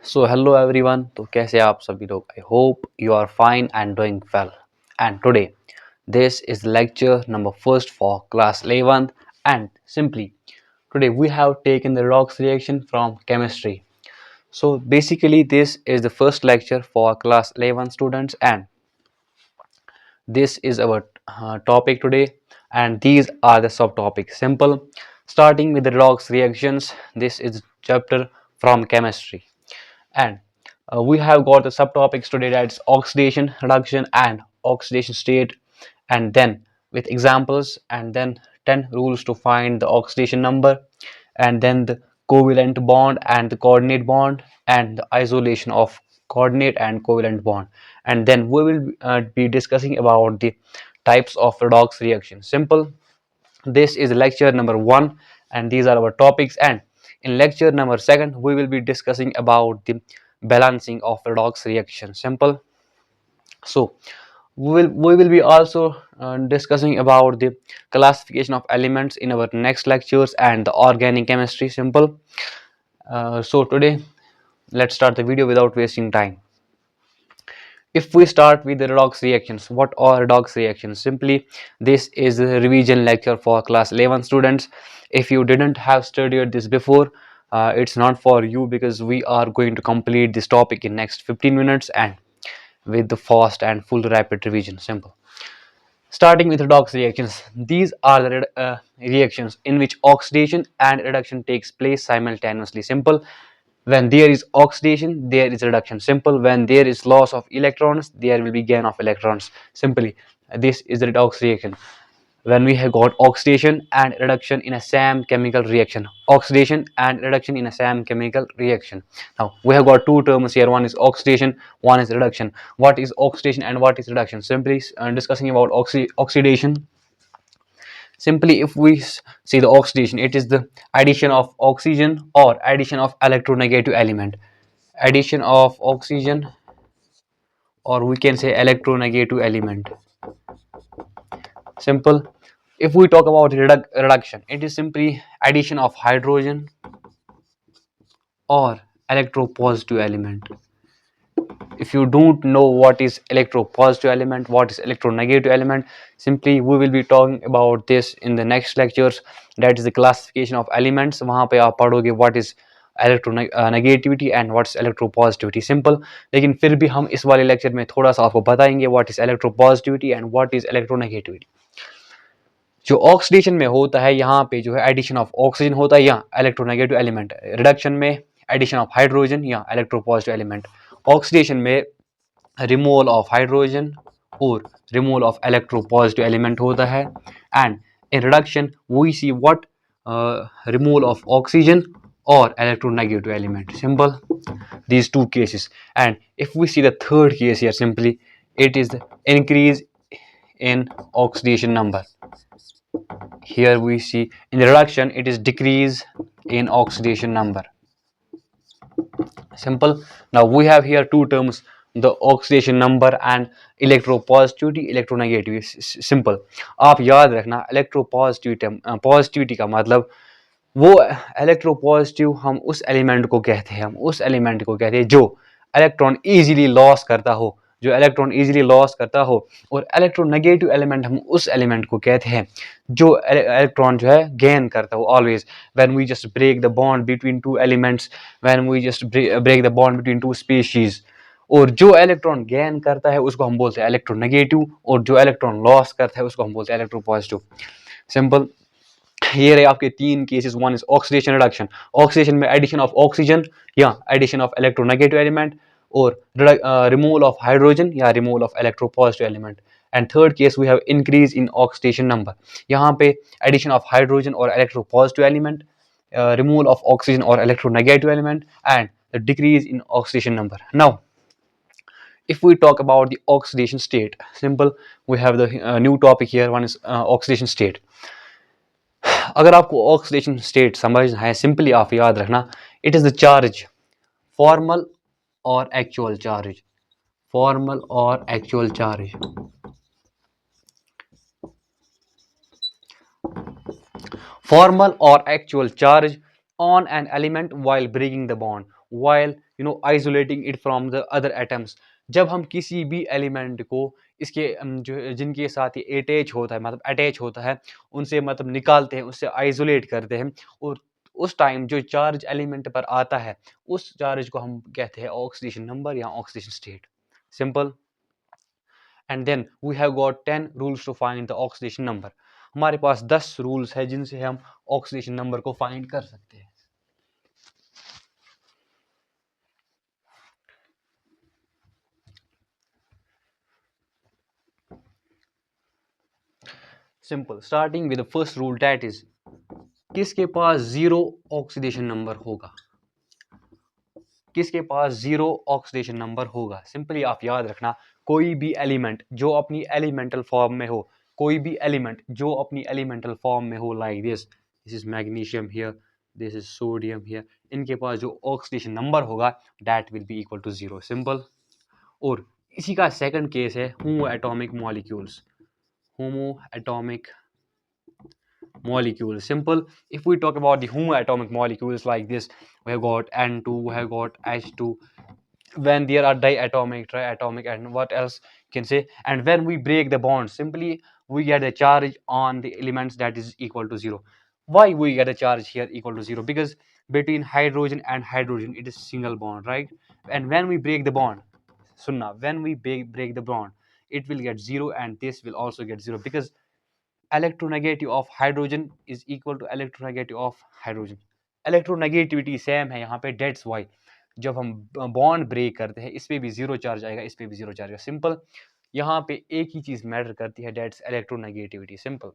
So hello everyone. तो कैसे आप सभी लोग? I hope you are fine and doing well. And today this is lecture number first for class 11th, and simply today we have taken the Redox reaction from chemistry. So basically this is the first lecture for class 11 students, and this is our topic today, and these are the subtopics. Simple. Starting with the Redox reactions, this is chapter from chemistry, and we have got the subtopics today, that's oxidation, reduction and oxidation state, and then with examples, and then 10 rules to find the oxidation number, and then the covalent bond and the coordinate bond, and the isolation of coordinate and covalent bond, and then we will be discussing about the types of redox reaction. Simple. This is lecture number 1, and these are our topics. And in lecture number 2 we will be discussing about the balancing of redox reaction. Simple. So we will be also discussing about the classification of elements in our next lectures and the organic chemistry. Simple. So today let's start the video without wasting time. If we start with the redox reactions, what are redox reactions? Simply, this is a revision lecture for class 11 students. If you didn't have studied this before, it's not for you, because we are going to complete this topic in next 15 minutes and with the fast and full rapid revision. Simple. Starting with redox reactions, these are the reactions in which oxidation and reduction takes place simultaneously. Simple. When there is oxidation, there is reduction. Simple. When there is loss of electrons, there will be gain of electrons. Simply, this is the redox reaction. When we have got oxidation and reduction in a same chemical reaction, oxidation and reduction in a same chemical reaction. Now we have got two terms here, one is oxidation, one is reduction. What is oxidation and what is reduction? Simply discussing about oxidation. Simply, if we see the oxidation, it is the addition of oxygen or addition of electronegative element. Addition of oxygen, or we can say electronegative element. Simple. If we talk about reduction, it is simply addition of hydrogen or electropositive element. If you don't know what is electropositive element, what is electronegative element, simply we will be talking about this in the next lectures. That is the classification of elements. वहाँ पे आप पढ़ोगे what is electronegativity and what's electropositivity. Simple. लेकिन फिर भी हम इस वाले लेक्चर में थोड़ा सा आपको बताएंगे what is electropositivity and what is electronegativity. जो ऑक्सीडेशन में होता है, यहाँ पे जो है एडिशन ऑफ ऑक्सीजन होता है या इलेक्ट्रोनेगेटिव एलिमेंट, रिडक्शन में एडिशन ऑफ हाइड्रोजन या इलेक्ट्रोपॉजिटिव एलिमेंट, ऑक्सीडेशन में रिमूवल ऑफ हाइड्रोजन और रिमूवल ऑफ इलेक्ट्रोपॉजिटिव एलिमेंट होता है, and in reduction we see what removal of oxygen or electronegative element. Simple. These two cases. And if we see the third case here, simply it is the increase in oxidation number. Here we see in the reduction it is decrease in oxidation number. Simple. Now we have here two terms, the oxidation number and electropositivity, electronegativity. Simple. आप याद रखना electropositivity का मतलब वो electropositive हम उस element को कहते हैं, जो इलेक्ट्रॉन इजीली लॉस करता हो, और इलेक्ट्रोनेगेटिव एलिमेंट हम उस एलिमेंट को कहते हैं जो इलेक्ट्रॉन जो है गेन करता हो always, when we just break the bond between two elements, when we just break the bond between two species. और जो इलेक्ट्रॉन गेन करता है उसको हम बोलते हैं इलेक्ट्रोनेगेटिव, और जो इलेक्ट्रॉन लॉस करता है उसको हम बोलते हैं इलेक्ट्रोपॉजिटिव। सिंपल। ये रहे आपके तीन cases, one is oxidation, reduction. Oxidation में एडिशन ऑफ ऑक्सीजन या एडिशन ऑफ इलेक्ट्रोनेगेटिव एलिमेंट, और रिमूवल ऑफ हाइड्रोजन या removal of electropositive element. And third case we have increase in oxidation number, यहाँ पे एडिशन ऑफ हाइड्रोजन और electropositive element, removal of oxygen और electronegative element, and the decrease in oxidation number. Now if we talk about the oxidation state, simple, we have the new topic here, one is oxidation state. अगर आपको oxidation state समझना है, simply आप याद रखना, it is the charge, formal और actual charge, formal और actual charge, formal और actual charge on an element while breaking the bond, while isolating it from the other atoms. जब हम किसी भी एलिमेंट को इसके जो जिनके साथ ये अटैच होता है, मतलब अटैच होता है, उनसे मतलब निकालते हैं, उससे आइसोलेट करते हैं, और उस टाइम जो चार्ज एलिमेंट पर आता है, उस चार्ज को हम कहते हैं ऑक्सीडेशन नंबर या oxidation state. Simple. And then we have got 10 rules to find the oxidation number. हमारे पास 10 रूल्स है जिनसे हम ऑक्सीडेशन नंबर को फाइंड कर सकते हैं. Simple. Starting with the first rule, that is किसके पास जीरो ऑक्सीडेशन नंबर होगा. किसके पास जीरो ऑक्सीडेशन नंबर होगा. सिंपली आप याद रखना, कोई भी एलिमेंट जो अपनी एलिमेंटल फॉर्म में हो, कोई भी एलिमेंट जो अपनी एलिमेंटल फॉर्म में हो, like this is magnesium here, this is sodium here, इनके पास जो ऑक्सीडेशन नंबर होगा that will be equal to zero. Simple. और इसी का सेकंड केस है homo atomic molecules. Homo atomic molecules. Simple. If we talk about the homoatomic molecules like this, we have got N2, we have got H2. When there are diatomic, triatomic, and what else can say, and when we break the bond, simply we get a charge on the elements that is equal to zero. Why we get a charge here equal to zero? Because between hydrogen and hydrogen it is single bond, right? And when we break the bond, so now when we break the bond, it will get zero, and this will also get zero, because electronegative of hydrogen is equal to electronegative of hydrogen. Electronegativity same है यहाँ पे, that's why जब हम bond break करते हैं इस पे भी जीरो चार्ज आएगा, इस पे भी जीरो चार्ज आएगा. सिंपल. यहाँ पे एक ही चीज मैटर करती है, that's electronegativity. Simple.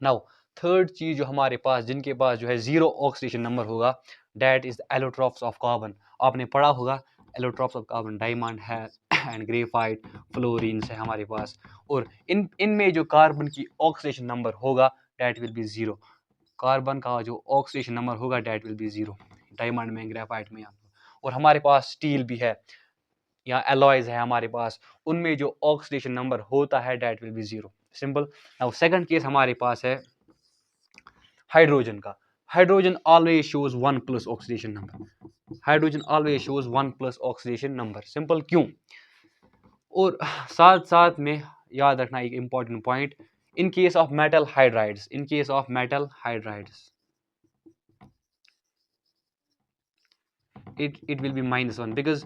Now third चीज जो हमारे पास, जिनके पास जो है जीरो ऑक्सीडेशन नंबर होगा, that is allotropes of carbon. आपने पढ़ा होगा एलोट्रॉप्स ऑफ कार्बन, डायमंड है एंड ग्रेफाइट, फ्लोरीन्स है हमारे पास. और इनमें जो कार्बन की ऑक्सीडेशन नंबर होगा that will be zero. Carbon का जो ऑक्सीडेशन नंबर होगा that will be zero, diamond में, ग्रेफाइट में. और हमारे पास स्टील भी है या एलॉयज है हमारे पास, उनमें जो ऑक्सीडेशन नंबर होता है that will be zero. Simple. Now second case हमारे पास है हाइड्रोजन का. Hydrogen always shows 1 plus oxidation number. Hydrogen always shows 1 plus oxidation number. Simple. क्यों? और साथ साथ में याद रखना एक important point, in case of metal hydrides, in case of metal hydrides it will be -1. Because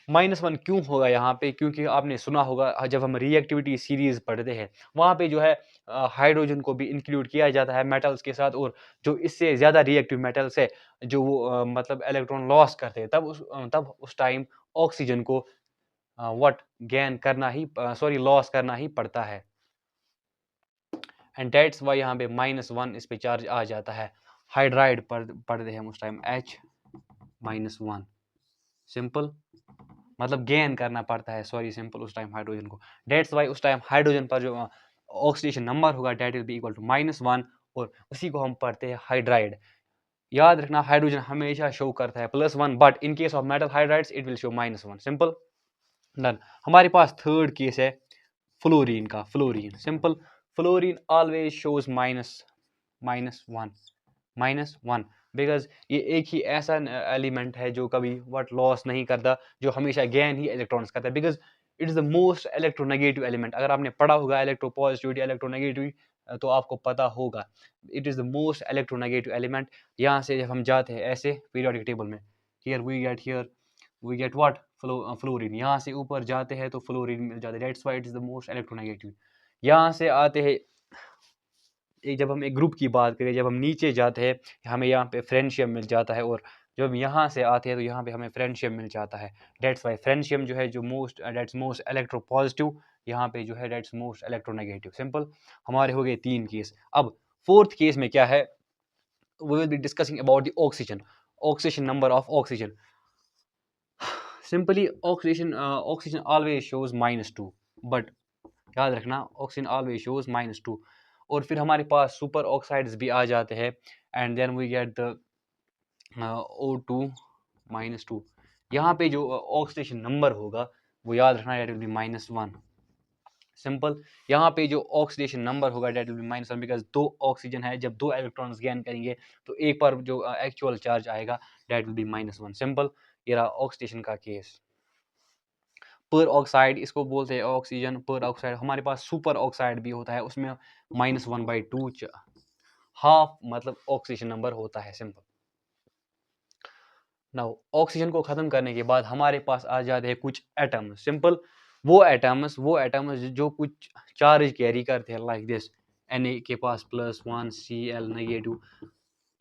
-1 क्यों होगा यहाँ पे? क्योंकि आपने सुना होगा जब हम रिएक्टिविटी सीरीज पढ़ते हैं वहाँ पे जो है हाइड्रोजन को भी इंक्लूड किया जाता है मेटल्स के साथ, और जो इससे ज़्यादा रिएक्टिव मेटल्स है जो वो मतलब इलेक्ट्रॉन लॉस करते हैं, तब उस टाइम ऑक्सीजन को व्हाट गेन करना ही, सॉरी लॉस करना ही पड़ता है. एंड डेट्स वाई यहाँ पे -1 इस पे चार्ज आ जाता है. हाइड्राइड पढ़ते हैं हम उस टाइम H-1. सिंपल. मतलब गेन करना पड़ता है, सॉरी सिंपल, उस टाइम हाइड्रोजन को. डेट्स वाई उस टाइम हाइड्रोजन पर जो ऑक्सीडेशन नंबर होगा that will be equal to -1, और उसी को हम पढ़ते हैं हाइड्राइड. याद रखना हाइड्रोजन हमेशा शो करता है +1, but in case of metal hydrides it will show -1. Simple. Done. हमारे पास थर्ड केस है फ्लोरीन का. Fluorine. Simple. Fluorine always shows -1 because ये एक ही ऐसा एलिमेंट है जो कभी व्हाट लॉस नहीं करता, जो हमेशा गेन ही इलेक्ट्रॉन्स करता है, because it is the most electronegative element. अगर आपने पढ़ा होगा इलेक्ट्रोपॉजिटिविटी, इलेक्ट्रोनेगेटिविटी, तो आपको पता होगा it is the most electronegative element. यहाँ से जब हम जाते हैं ऐसे पीरियोडिक टेबल में, here we get what fluorine. यहाँ से ऊपर जाते हैं तो फ्लोरीन मिल जाता है, that's why it is the most electronegative. यहाँ से आते हैं, जब हम एक ग्रुप की बात करें, जब हम नीचे जाते हैं हमें यहाँ पे फ्रेंडशियम मिल जाता है, और जब हम यहाँ से आते हैं तो यहाँ पे हमें फ्रेंडशियम मिल जाता है. डेट्स वाई फ्रेंडशियम जो है जो डेट्स मोस्ट इलेक्ट्रोपॉजिटिव, यहाँ पे जो है डेट्स मोस्ट इलेक्ट्रोनेगेटिव. सिंपल. हमारे हो गए 3 केस. अब फोर्थ केस में क्या है, we will be discussing about the oxygen number of oxygen. Simply oxygen always shows -2, but याद रखना ऑक्सीजन ऑलवेज शोज -2. और फिर हमारे पास सुपर ऑक्साइड्स भी आ जाते हैं, and then we get the O2 -2. यहाँ पे जो ऑक्सीडेशन नंबर होगा वो याद रखना, डेट विल बी -1. सिंपल। यहाँ पे जो ऑक्सीडेशन नंबर होगा that will be -1 because 2 oxygen है, जब 2 इलेक्ट्रॉन्स गेन करेंगे तो एक पर जो एक्चुअल चार्ज आएगा डेट विल बी -1। सिंपल, ये रहा ऑक्सीडेशन का केस। पर ऑक्साइड इसको बोलते हैं ऑक्सीजन पर ऑक्साइड। हमारे पास सुपर ऑक्साइड भी होता है, उसमें -1/2 हाफ मतलब ऑक्सीजन नंबर होता है। सिंपल। नाउ ऑक्सीजन को खत्म करने के बाद हमारे पास आ जाते हैं कुछ एटम्स। सिंपल, वो एटम्स जो कुछ चार्ज कैरी करते हैं, लाइक दिस Na के पास +1 Cl नेगेटिव।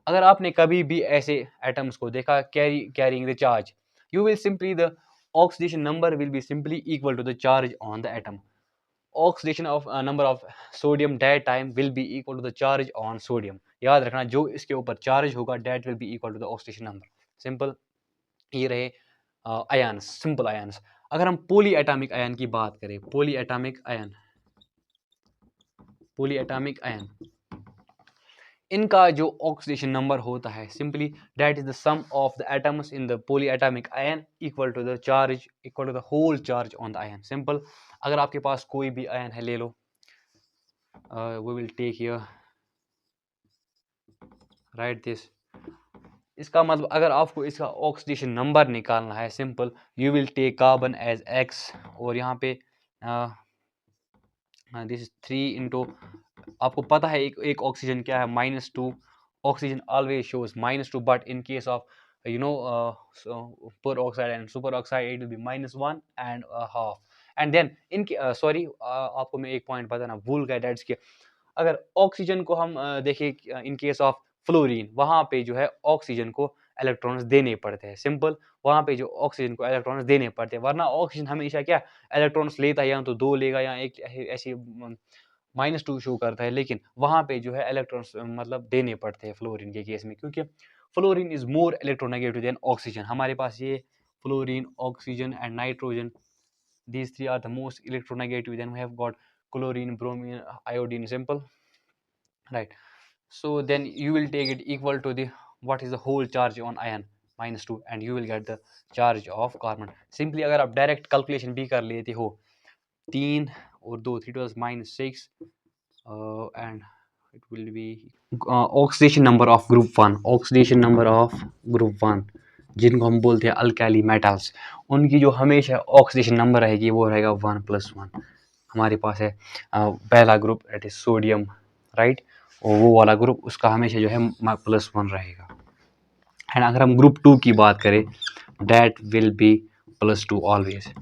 अगर आपने कभी भी ऐसे एटम्स को देखा carrying the charge, you will simply the oxidation number will be simply equal to the charge on the atom. Oxidation of number of sodium that time will be equal to the charge on sodium. याद रखना, जो इसके ऊपर charge होगा that will be equal to the oxidation number. Simple, ये रहे ions, simple ions. अगर हम पॉली एटॉमिक आयन की बात करें, पॉली एटॉमिक आयन, इनका जो ऑक्सीडेशन नंबर होता है simply that is the sum of the atoms in the polyatomic ion equal to the charge, equal to the whole charge on the ion. Simple, अगर आपके पास कोई भी आयन है, ले लो, we will take here, right this. इसका मतलब अगर आपको इसका ऑक्सीडेशन नंबर निकालना है, simple you will take carbon as x, और यहाँ पे दिस इज 3 इंटू, आपको पता है एक ऑक्सीजन क्या है, -2। Oxygen always shows -2, but in case of per oxide and super oxide it will be -1 and a half. And then in sorry, आपको मैं एक पॉइंट बताना भूल गया, डेट्स के अगर ऑक्सीजन को हम देखें इन केस ऑफ फ्लोरीन, वहाँ पे जो है ऑक्सीजन को इलेक्ट्रॉन्स देने पड़ते हैं। सिंपल, वहाँ पे जो ऑक्सीजन को इलेक्ट्रॉन्स देने पड़ते हैं, वरना ऑक्सीजन हमेशा क्या इलेक्ट्रॉन्स लेता है, या तो 2 लेगा या एक ऐसी -2 शो करता है, लेकिन वहाँ पे जो है इलेक्ट्रॉन्स मतलब देने पड़ते हैं फ्लोरीन के केस में, क्योंकि fluorine is more electronegative than oxygen. हमारे पास ये fluorine, oxygen and nitrogen, these three are the most electronegative. Then we have got chlorine, bromine, iodine. Simple, right? So then you will take it equal to the what is the whole charge on ion, -2, and you will get the charge of carbon. Simply अगर आप direct calculation भी कर लेते हो, 3 और 2, 3 to -6, and it will be oxidation number of group 1, oxidation number of group 1, जिनको हम बोलते हैं अल्कैली मेटल्स, उनकी जो हमेशा ऑक्सीडेशन नंबर रहेगी वो रहेगा 1+1। हमारे पास है पहला group that is sodium, right, और वो वाला ग्रुप उसका हमेशा जो है +1 रहेगा। एंड अगर हम ग्रुप 2 की बात करें, that will be +2 always.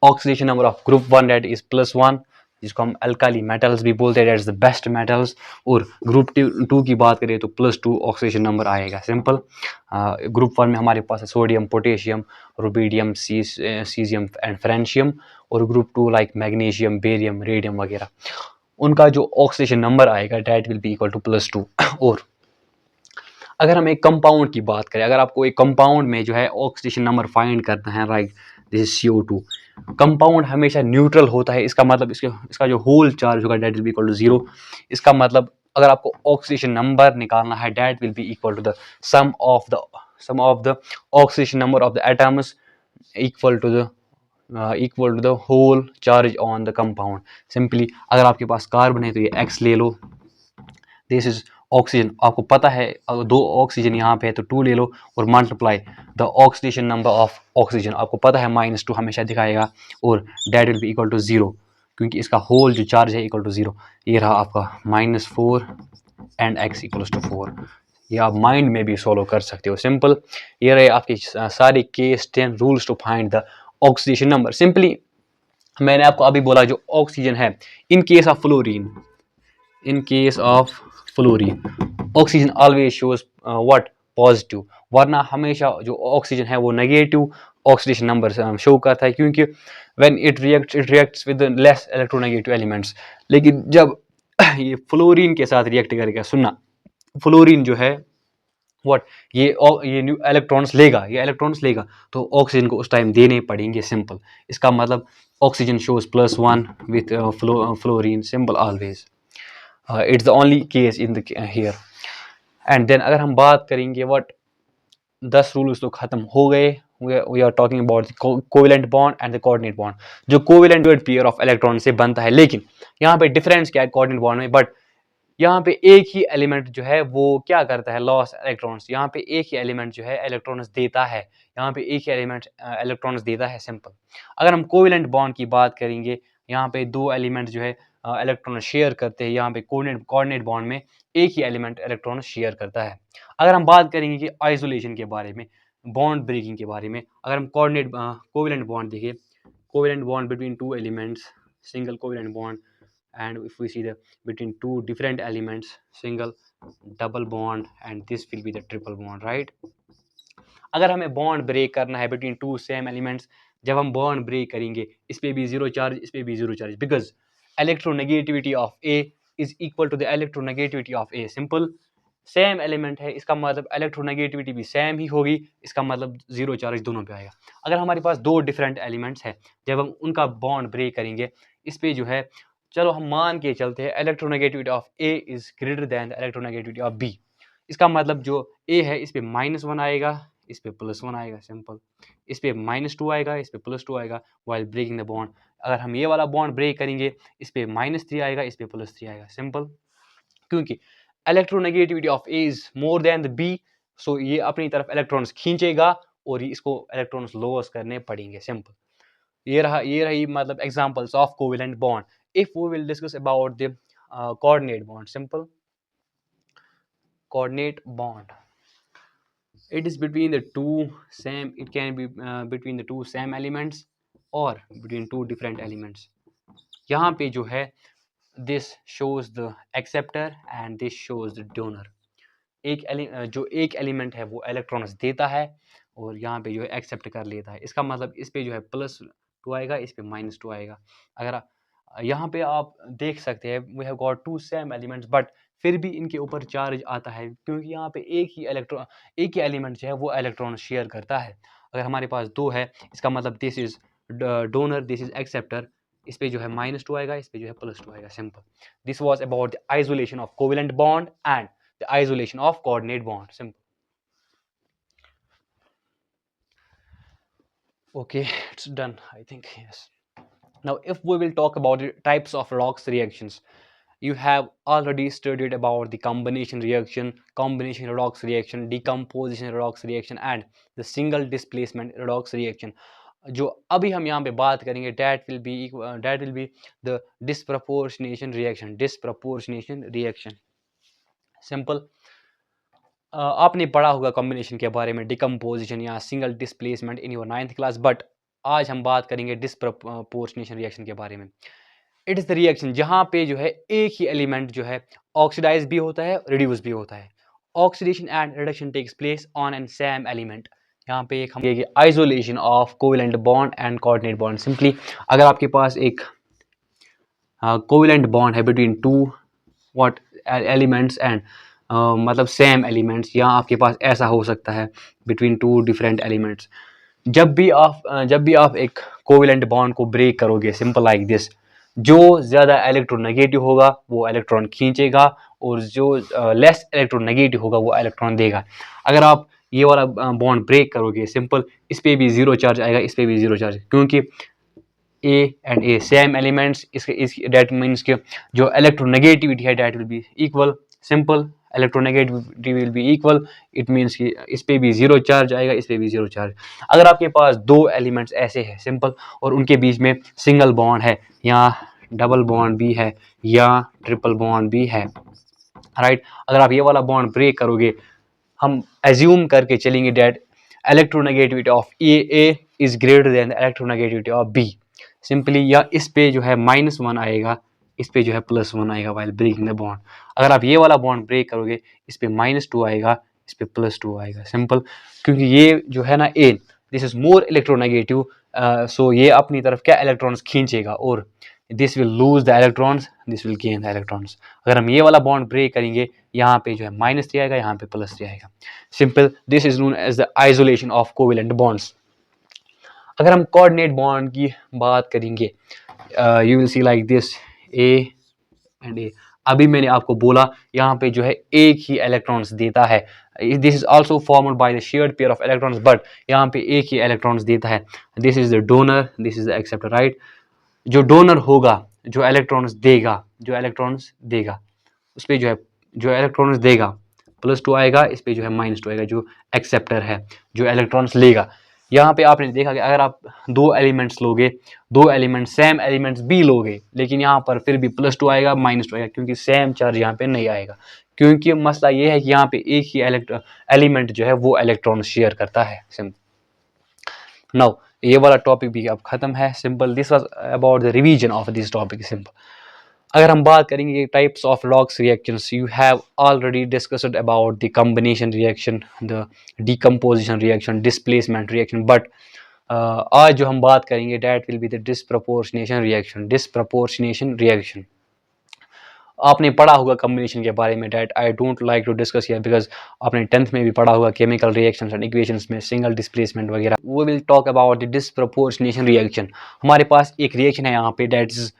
Oxidation number of group 1 that is +1, जिसको हम अल्काली मेटल्स भी बोलते हैं, that is the best metals. और ग्रुप 2 की बात करें तो +2 ऑक्सीडेशन नंबर आएगा। सिंपल, ग्रुप 1 में हमारे पास है sodium, potassium, rubidium, caesium and francium, और group 2 like magnesium, barium, radium वगैरह, उनका जो ऑक्सीडेशन नंबर आएगा that will be equal to +2। और अगर हम एक कंपाउंड की बात करें, अगर आपको एक कंपाउंड में जो है ऑक्सीडेशन नंबर फाइंड करना है, right, this is CO2, compound हमेशा न्यूट्रल होता है, इसका मतलब इसका जो होल चार्ज होगा that will be equal to 0। इसका मतलब अगर आपको ऑक्सीडेशन नंबर निकालना है that will be equal to the sum of the oxidation number of the atoms equal to the whole charge on the compound. Simply अगर आपके पास carbon है तो ये X ले लो, दिस इज ऑक्सीजन, आपको पता है अगर 2 ऑक्सीजन यहाँ पे है तो 2 ले लो, और multiply the oxidation number of oxygen, आपको पता है -2 हमेशा दिखाएगा, और that will be equal to 0, क्योंकि इसका होल जो चार्ज है इक्वल टू 0। ये रहा आपका -4 एंड x इक्वल्स टू 4। ये आप माइंड में भी सॉल्व कर सकते हो। सिंपल, ये रहे आपके सारे case 10 rules to find the oxidation number. Simply मैंने आपको अभी बोला जो ऑक्सीजन है, in case of fluorine, oxygen always shows what, positive, वरना हमेशा जो ऑक्सीजन है वो नेगेटिव ऑक्सीडेशन नंबर शो करता है, क्योंकि when it reacts with less electronegative elements. लेकिन जब ये फ्लोरीन के साथ रिएक्ट करेगा, सुनना, फ्लोरीन जो है व्हाट, ये इलेक्ट्रॉन्स लेगा, तो ऑक्सीजन को उस टाइम देने पड़ेंगे। सिंपल, इसका मतलब oxygen shows +1 with fluorine, simple always, it's the only case in the here. And then अगर हम बात करेंगे व्हाट, 10 रूल्स तो खत्म हो गए, we are talking about the covalent bond and the coordinate bond. जो covalent पेयर ऑफ इलेक्ट्रॉन से बनता है, लेकिन यहाँ पे डिफरेंस क्या है कोऑर्डिनेट बॉन्ड में, बट यहाँ पे एक ही एलिमेंट जो है वो क्या करता है, लॉस इलेक्ट्रॉन्स, यहाँ पे एक ही एलिमेंट जो है इलेक्ट्रॉन्स देता है, यहाँ पे एक ही एलिमेंट इलेक्ट्रॉन्स देता है, सिंपल। अगर हम कोवेलेंट बॉन्ड की बात करेंगे, यहाँ पे दो एलिमेंट जो है इलेक्ट्रॉन शेयर करते हैं, यहाँ पे कोऑर्डिनेट बॉन्ड में एक ही एलिमेंट इलेक्ट्रॉन शेयर करता है। अगर हम बात करेंगे कि आइसोलेशन के बारे में, बॉन्ड ब्रेकिंग के बारे में, अगर हम कोवेलेंट बॉन्ड देखिए, covalent bond between two elements, single covalent bond, and if we see the between two different elements, single, double bond, and this will be the triple bond, right? अगर हमें bond break करना है between to same elements, जब हम bond break करेंगे, इस पे भी जीरो चार्ज, इस पे भी zero charge, because electronegativity of A is equal to the electronegativity of A, simple. Same element है, इसका मतलब इलेक्ट्रोनेगेटिविटी भी सेम ही होगी, इसका मतलब जीरो चार्ज दोनों पे आएगा। अगर हमारे पास दो डिफरेंट एलिमेंट्स हैं, जब हम उनका बॉन्ड ब्रेक करेंगे, इस पे जो है, चलो हम मान के चलते हैं electronegativity of A is greater than electronegativity of B, इसका मतलब जो ए है इस पे -1 आएगा, इस पे +1 आएगा, सिंपल। इस पे -2 आएगा, इस पे +2 आएगा, वाइल ब्रेकिंग द बॉन्ड। अगर हम ये वाला बॉन्ड ब्रेक करेंगे, इस पे -3 आएगा, इस पे +3 आएगा, सिंपल। क्योंकि electronegativity of A is more than the B, so ये अपनी तरफ इलेक्ट्रॉन्स खींचेगा और इसको इलेक्ट्रॉन्स लॉस करने पड़ेंगे, सिंपल। ये रही मतलब examples of covalent bond. If we will discuss about the coordinate bond, simple. coordinate bond, it is between the two same, it can be between the two same elements or between two different elements. यहाँ पे जो है this shows the acceptor and this shows the donor. जो एक element है वो electrons देता है और यहाँ पे जो है एक्सेप्ट कर लेता है, इसका मतलब इस पे जो है +2 आएगा, इस पे -2 आएगा। अगर यहाँ पे आप देख सकते हैं we have got two same elements, but फिर भी इनके ऊपर चार्ज आता है, क्योंकि यहाँ पे एक ही एलिमेंट जो है वो इलेक्ट्रॉन शेयर करता है। अगर हमारे पास दो है, इसका मतलब this is donor, this is acceptor, इस पे जो है -2 आएगा, इस पे जो है +2 आएगा, simple. This was about the isolation of covalent bond and the isolation of coordinate bond, simple. Okay, it's done, I think, yes. Now if we will talk about the types of redox reactions, you have already studied about the combination reaction, combination redox reaction, decomposition redox reaction and the single displacement redox reaction. जो अभी हम यहाँ पे बात करेंगे, that will be the disproportionation reaction, simple. आपने पढ़ा होगा कॉम्बिनेशन के बारे में, डिकम्पोजिशन या single displacement in your 9th class, but आज हम बात करेंगे डिस्प्रपोर्शनेशन रिएक्शन के बारे में। इट इज़ द रिएक्शन जहाँ पे जो है एक ही एलिमेंट जो है ऑक्सीडाइज भी होता है, रिड्यूस भी होता है। Oxidation and reduction takes place on and same element. यहाँ पे एक हम isolation of covalent bond and coordinate bond. Simply अगर आपके पास एक कोवेलेंट बॉन्ड है between two what elements and मतलब सेम एलिमेंट्स, यहाँ आपके पास ऐसा हो सकता है बिटवीन टू डिफरेंट एलिमेंट्स। जब भी आप एक कोवेलेंट बॉन्ड को ब्रेक करोगे, सिंपल लाइक दिस, जो ज़्यादा इलेक्ट्रोनेगेटिव होगा वो इलेक्ट्रॉन खींचेगा और जो लेस इलेक्ट्रोनेगेटिव होगा वो इलेक्ट्रॉन देगा। अगर आप ये वाला बॉन्ड ब्रेक करोगे, सिंपल, इस पे भी जीरो चार्ज आएगा, इस पे भी जीरो चार्ज, क्योंकि A and A same elements, that means के जो इलेक्ट्रोनेगेटिविटी है that will be equal, simple. Electronegativity will be equal, it means कि इस पे भी जीरो चार्ज आएगा, इस पे भी जीरो चार्ज। अगर आपके पास दो एलिमेंट्स ऐसे हैं, सिंपल, और उनके बीच में सिंगल बॉन्ड है या डबल बॉन्ड भी है या ट्रिपल बॉन्ड भी है, राइट। अगर आप ये वाला बॉन्ड ब्रेक करोगे, हम एज्यूम करके चलेंगे that electronegativity of A is greater than electronegativity of B, simply, या इस पे जो है -1 आएगा, इस पे जो है +1 आएगा वाइल ब्रेकिंग द बॉन्ड। अगर आप ये वाला बॉन्ड ब्रेक करोगे, इस पे -2 आएगा, इस पे +2 आएगा, सिंपल। क्योंकि ये जो है ना ए, दिस इज मोर इलेक्ट्रोनेगेटिव, सो ये अपनी तरफ क्या इलेक्ट्रॉन्स खींचेगा और this will lose the electrons, this will gain the electrons. अगर हम ये वाला बॉन्ड ब्रेक करेंगे, यहाँ पे जो है -3 आएगा, यहाँ पे +3 आएगा, simple. This is known as the isolation of covalent bonds. अगर हम कोऑर्डिनेट बॉन्ड की बात करेंगे, you will see like this A and A. अभी मैंने आपको बोला यहाँ पे जो है एक ही इलेक्ट्रॉन्स देता है, this is also formed by the shared pair of electrons, but यहाँ पे एक ही इलेक्ट्रॉन्स देता है। This is the donor, this is the acceptor, right. जो डोनर होगा, जो इलेक्ट्रॉन्स देगा उस पर जो है, जो इलेक्ट्रॉन्स देगा +2 आएगा, इस पर जो है -2 आएगा। जो एक्सेप्टर है, जो इलेक्ट्रॉन्स लेगा, यहाँ पे आपने देखा कि अगर आप दो एलिमेंट्स लोगे, दो एलिमेंट सेम एलिमेंट्स भी लोगे, लेकिन यहाँ पर फिर भी +2 आएगा, -2 आएगा, क्योंकि सेम चार्ज यहाँ पे नहीं आएगा। क्योंकि मसला ये है कि यहाँ पे एक ही एलिमेंट जो है वो इलेक्ट्रॉन शेयर करता है। सिंपल। नाउ ये वाला टॉपिक भी अब खत्म है। Simple, this was about the revision of this topic. Simple. अगर हम बात करेंगे types of locks reactions, you have already discussed about the combination reaction, the decomposition reaction, displacement reaction, but आज जो हम बात करेंगे that will be the disproportionation reaction. Disproportionation reaction आपने पढ़ा होगा कॉम्बिनेशन के बारे में, that I don't like to discuss here, because आपने 10th में भी पढ़ा होगा केमिकल रिएक्शंस एंड इक्वेशंस में सिंगल डिस्प्लेसमेंट वगैरह। वो will talk about the disproportionation reaction. हमारे पास एक रिएक्शन है यहाँ पे, that is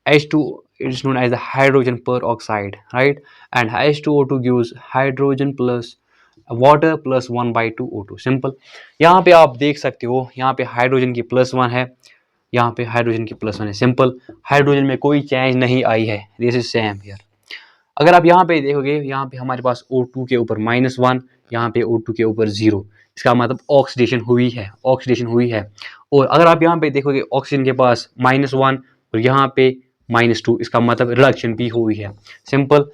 H2, it is known as the hydrogen peroxide, right? And H2O2 gives hydrogen plus water plus 1/2 O2. Simple. यहाँ पे आप देख सकते हो, यहाँ पे हाइड्रोजन की +1 है, यहाँ पे हाइड्रोजन की +1 है। सिंपल, हाइड्रोजन में कोई चेंज नहीं आई है, दिस इज सेम हियर। अगर आप यहाँ पे देखोगे, यहाँ पे हमारे पास O2 के ऊपर -1, यहाँ पे O2 के ऊपर 0, इसका मतलब ऑक्सीडेशन हुई है, ऑक्सीडेशन हुई है। और अगर आप यहाँ पे देखोगे ऑक्सीजन के पास -1 और यहाँ पे -2, इसका मतलब रिडक्शन भी हुई है। सिंपल,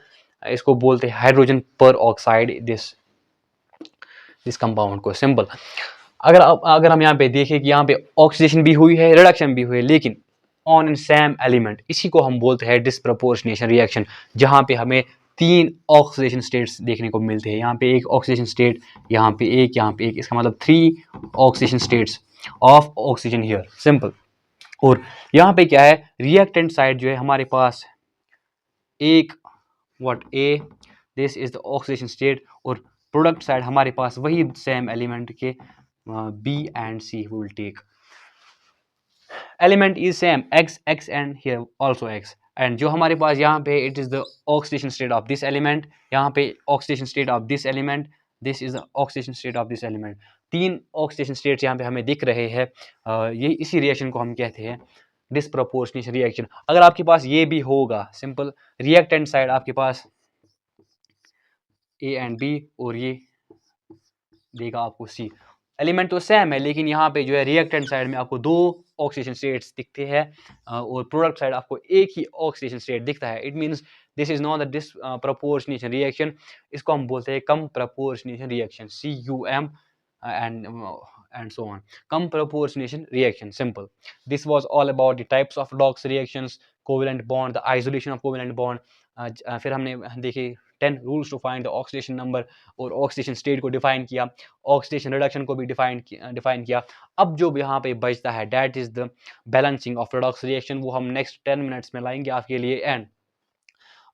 इसको बोलते हैं हाइड्रोजन पर ऑक्साइड, दिस कंपाउंड को। सिंपल, अगर हम यहाँ पे देखें कि यहाँ पे ऑक्सीडेशन भी हुई है, रिडक्शन भी हुई है, लेकिन ऑन इन सेम एलिमेंट, इसी को हम बोलते हैं डिस्प्रपोर्शनेशन रिएक्शन, जहाँ पे हमें 3 ऑक्सीडेशन स्टेट्स देखने को मिलते हैं। यहाँ पे एक ऑक्सीडेशन स्टेट, यहाँ पे एक, यहाँ पे एक, इसका मतलब 3 oxidation states of oxygen here. Simple. और यहाँ पे क्या है, रिएक्टेंट साइड जो है हमारे पास एक A, this is the oxidation state, और प्रोडक्ट साइड हमारे पास वही सेम एलिमेंट के B and C we will take. Element is same, X and here also X, and जो हमारे पास यहाँ पे it is the oxidation state of this element, यहाँ पे oxidation state of this element, this is the oxidation state of this element। 3 oxidation states यहाँ पे हमें दिख रहे हैं। ये इसी रिएक्शन को हम कहते हैं डिस्प्रपोर्शनेशन रिएक्शन। अगर आपके पास ये भी होगा, सिंपल, रिएक्टेंट साइड आपके पास A and B, और ये देगा आपको C। एलिमेंट तो सेम है, लेकिन यहाँ पे जो है रिएक्टेंट साइड में आपको 2 ऑक्सीडेशन स्टेट्स दिखते हैं, और प्रोडक्ट साइड आपको एक ही ऑक्सीडेशन स्टेट दिखता है। It means this is not the disproportionation reaction, इसको हम बोलते हैं कम proportionation reaction, CUM and so on, come proportionation reaction। Simple, this was all about the types of Redox reactions, covalent bond, the isolation of covalent bond। फिर हमने देखे 10 rules to find the oxidation number, और oxidation state को define किया, oxidation reduction को भी define किया। अब जो यहाँ पे बचता है that is the balancing of redox reaction, वो हम नेक्स्ट 10 मिनट्स में लाएंगे आपके लिए। एंड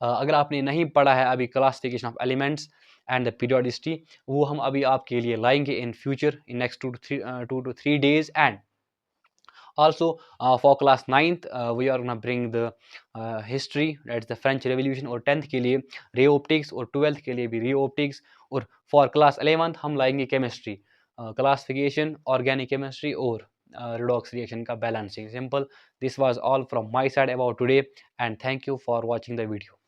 अगर आपने नहीं पढ़ा है अभी classification of elements and the periodicity, वो हम अभी आपके लिए लाएंगे in future, in next 2 to 3 days। And also for class 9th we are gonna bring the history, that's the French Revolution, और 10th के लिए रे ऑप्टिक्स, और 12th के लिए भी रे ऑप्टिक्स। और फॉर क्लास 11th हम लाएंगे केमिस्ट्री, क्लासिफिकेशन, ऑर्गेनिक केमिस्ट्री, और redox reaction का balancing. Simple, this was all from my side about today, and thank you for watching the video.